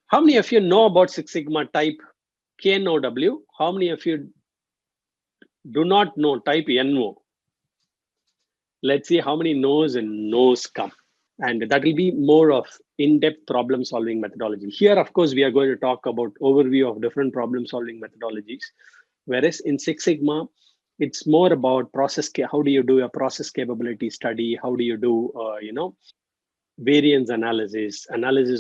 How many of you know about Six Sigma? Type KNOW. How many of you do not know? Type NO. Let's see how many no's and no's come. And that will be more of in-depth problem solving methodology. Here, of course, we are going to talk about overview of different problem solving methodologies. Whereas in Six Sigma, it's more about process. How do you do a process capability study? How do you do, variance analysis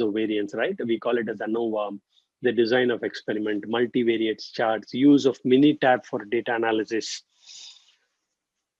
of variance, right? We call it as ANOVA, the design of experiment, multivariate charts, use of Minitab for data analysis,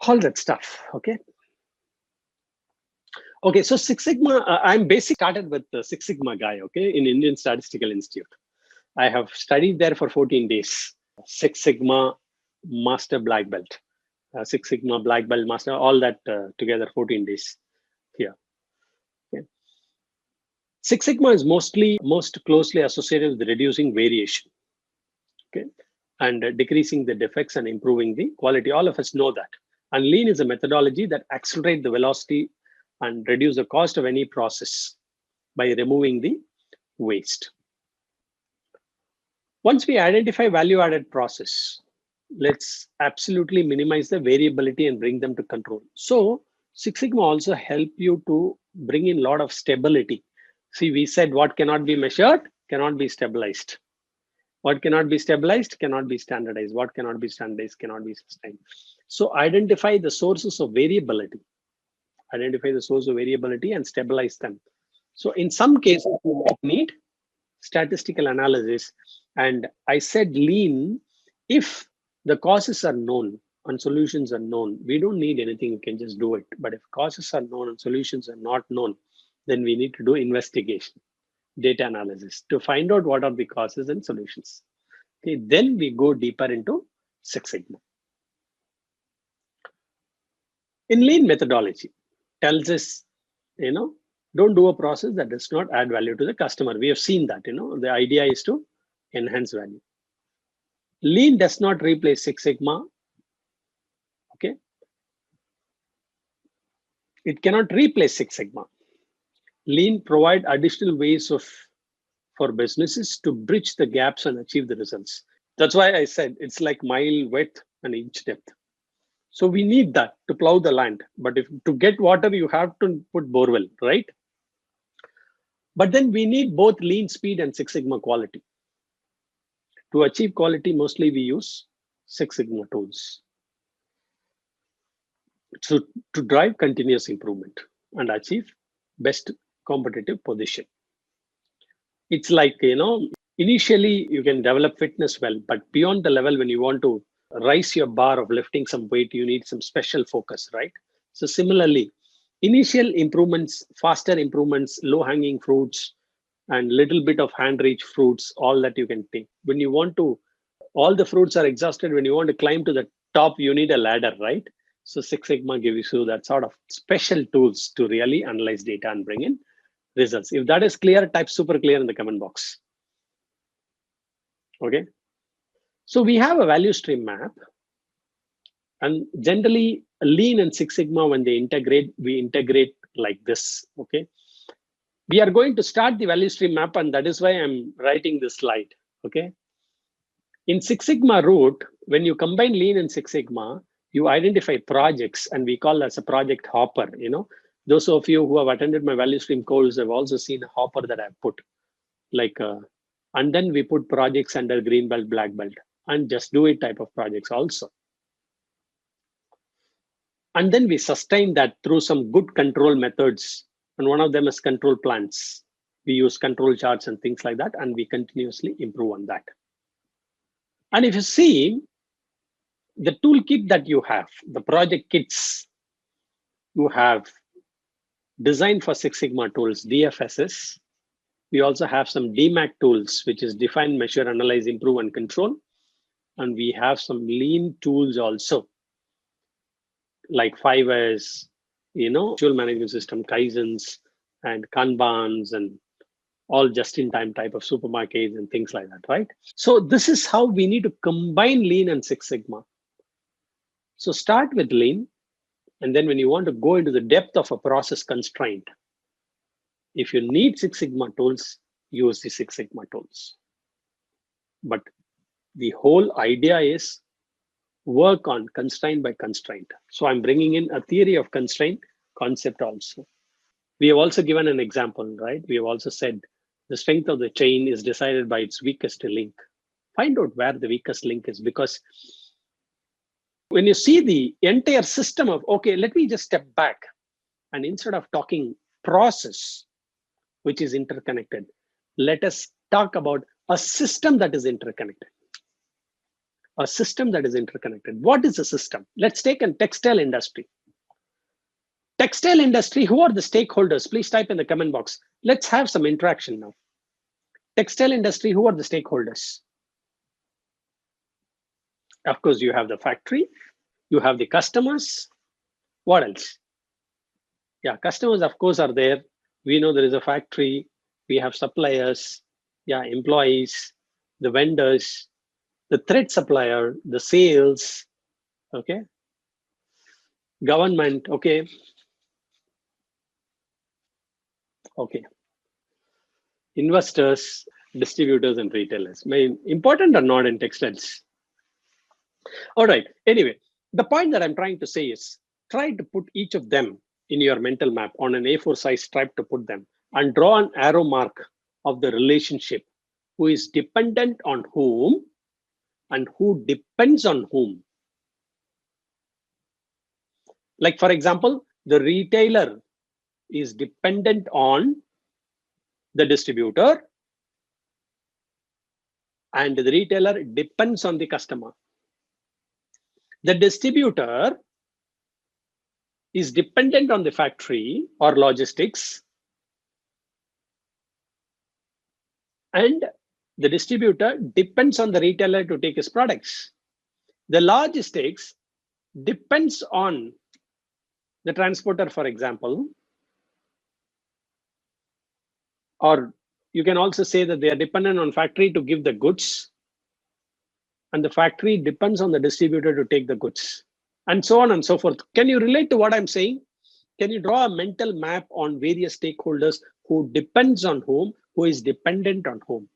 all that stuff, okay? Okay, so Six Sigma, I'm basically started with the Six Sigma guy, okay, in Indian Statistical Institute. I have studied there for 14 days. Six Sigma Master Black Belt, Six Sigma Black Belt Master, all that together 14 days here. Okay. Six Sigma is most closely associated with reducing variation, okay, and decreasing the defects and improving the quality. All of us know that. And Lean is a methodology that accelerates the velocity and reduce the cost of any process by removing the waste. Once we identify value-added process, let's absolutely minimize the variability and bring them to control. So Six Sigma also help you to bring in a lot of stability. See, we said what cannot be measured cannot be stabilized. What cannot be stabilized cannot be standardized. What cannot be standardized cannot be sustained. So identify the sources of variability. Identify the source of variability and stabilize them. So in some cases, you might need statistical analysis. And I said Lean, if the causes are known and solutions are known, we don't need anything, we can just do it. But if causes are known and solutions are not known, then we need to do investigation, data analysis to find out what are the causes and solutions. Okay, then we go deeper into Six Sigma. In Lean methodology, tells us, don't do a process that does not add value to the customer. We have seen that, the idea is to enhance value. Lean does not replace Six Sigma. Okay. It cannot replace Six Sigma. Lean provide additional ways for businesses to bridge the gaps and achieve the results. That's why I said it's like mile width and inch depth. So we need that to plow the land. But if to get water, you have to put borewell, right? But then we need both Lean speed and Six Sigma quality. To achieve quality, mostly we use Six Sigma tools. So to drive continuous improvement and achieve best competitive position. It's like, initially you can develop fitness well, but beyond the level when you want to raise your bar of lifting some weight, you need some special focus, right? So similarly, initial improvements, faster improvements, low-hanging fruits, and little bit of hand-reach fruits, all that you can take. When you want to, all the fruits are exhausted. When you want to climb to the top, you need a ladder, right? So Six Sigma gives you that sort of special tools to really analyze data and bring in results. If that is clear, type super clear in the comment box. Okay. So we have a value stream map. And generally, Lean and Six Sigma, when they integrate, we integrate like this. Okay. We are going to start the value stream map, and that is why I'm writing this slide. Okay. In Six Sigma route, when you combine Lean and Six Sigma, you identify projects, and we call as a project hopper. Those of you who have attended my value stream course have also seen a hopper that I've put, and then we put projects under green belt, black belt, and just do it type of projects also. And then we sustain that through some good control methods. And one of them is control plans. We use control charts and things like that, and we continuously improve on that. And if you see the toolkit that you have, the project kits, you have designed for Six Sigma tools, DFSS. We also have some DMAC tools, which is define, measure, analyze, improve, and control. And we have some Lean tools also, like 5S, visual management system, Kaizens, and Kanbans, and all just-in-time type of supermarkets and things like that, right? So this is how we need to combine Lean and Six Sigma. So start with Lean, and then when you want to go into the depth of a process constraint, if you need Six Sigma tools, use the Six Sigma tools. But the whole idea is work on constraint by constraint. So I'm bringing in a theory of constraint concept also. We have also given an example, right? We have also said the strength of the chain is decided by its weakest link. Find out where the weakest link is, because when you see the entire system of, okay, let me just step back, and instead of talking process, which is interconnected, let us talk about a system that is interconnected. A system that is interconnected. What is a system? Let's take a textile industry. Textile industry, who are the stakeholders? Please type in the comment box. Let's have some interaction now. Textile industry, who are the stakeholders? Of course, you have the factory, you have the customers. What else? Yeah, customers, of course, are there. We know there is a factory, we have suppliers, yeah, employees, the vendors, the thread supplier, the sales, okay, government, okay, investors, distributors, and retailers. Important or not in textiles? All right, anyway, the point that I'm trying to say is try to put each of them in your mental map on an A4 size stripe to put them, and draw an arrow mark of the relationship, who is dependent on whom and who depends on whom. Like, for example, the retailer is dependent on the distributor, and the retailer depends on the customer. The distributor is dependent on the factory or logistics, and the distributor depends on the retailer to take his products. The logistics depends on the transporter, for example, or you can also say that they are dependent on factory to give the goods, and the factory depends on the distributor to take the goods, and so on and so forth. Can you relate to what I'm saying? Can you draw a mental map on various stakeholders, who depends on whom, who is dependent on whom?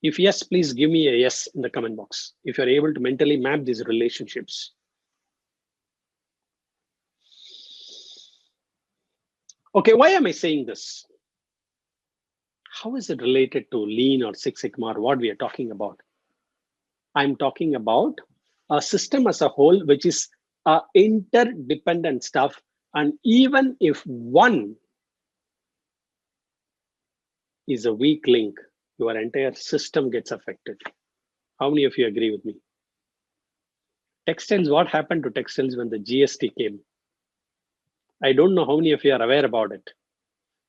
If yes, please give me a yes in the comment box, if you're able to mentally map these relationships. Okay, why am I saying this? How is it related to Lean or Six Sigma, or what we are talking about? I'm talking about a system as a whole, which is interdependent stuff. And even if one is a weak link, your entire system gets affected. How many of you agree with me? Textiles, what happened to textiles when the GST came? I don't know how many of you are aware about it.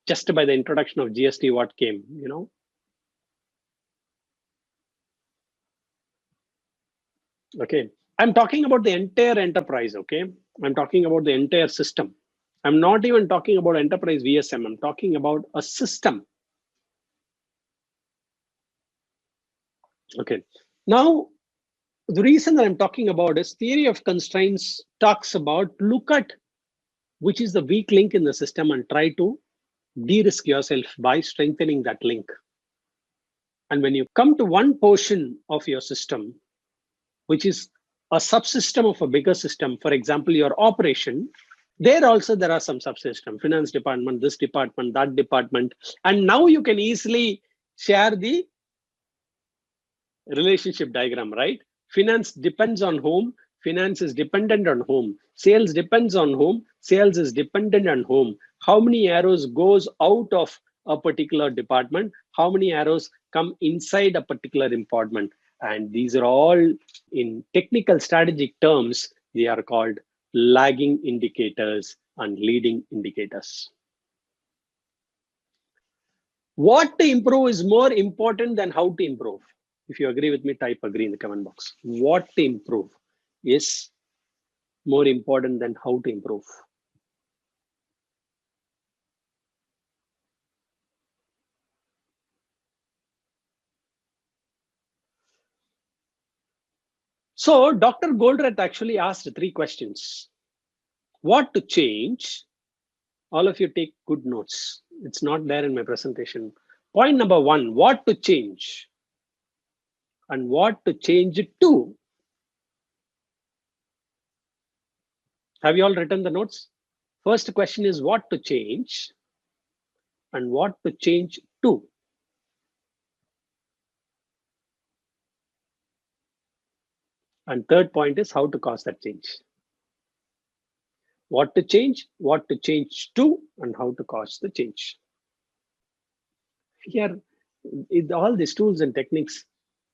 Just by the introduction of GST, what came, you know? Okay, I'm talking about the entire enterprise, okay? I'm talking about the entire system. I'm not even talking about enterprise VSM, I'm talking about a system. Okay, now the reason that I'm talking about is theory of constraints talks about look at which is the weak link in the system and try to de-risk yourself by strengthening that link. And when you come to one portion of your system, which is a subsystem of a bigger system, for example, your operation, there also there are some subsystem, finance department, this department, that department. And now you can easily share the relationship diagram, right? Finance depends on whom, finance is dependent on whom, sales depends on whom, sales is dependent on whom. How many arrows goes out of a particular department, how many arrows come inside a particular department. And these are all, in technical strategic terms, they are called lagging indicators and leading indicators. What to improve is more important than how to improve. If you agree with me, type agree in the comment box. What to improve is more important than how to improve. So Dr. Goldratt actually asked 3 questions. What to change? All of you take good notes. It's not there in my presentation. Point number 1, what to change and what to change it to. Have you all written the notes? First question is what to change and what to change to. And third point is how to cause that change. What to change to, and how to cause the change. Here, all these tools and techniques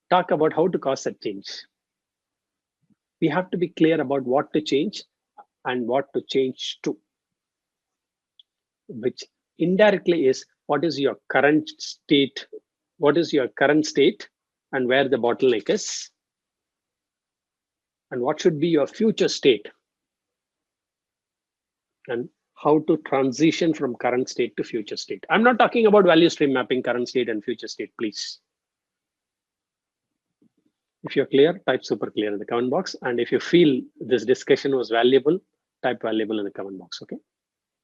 talk about how to cause that change. We have to be clear about what to change and what to change to, which indirectly is what is your current state, and where the bottleneck is, and what should be your future state, and how to transition from current state to future state. I'm not talking about value stream mapping, current state and future state, please. If you're clear, type super clear in the comment box. And if you feel this discussion was valuable, type valuable in the comment box, okay?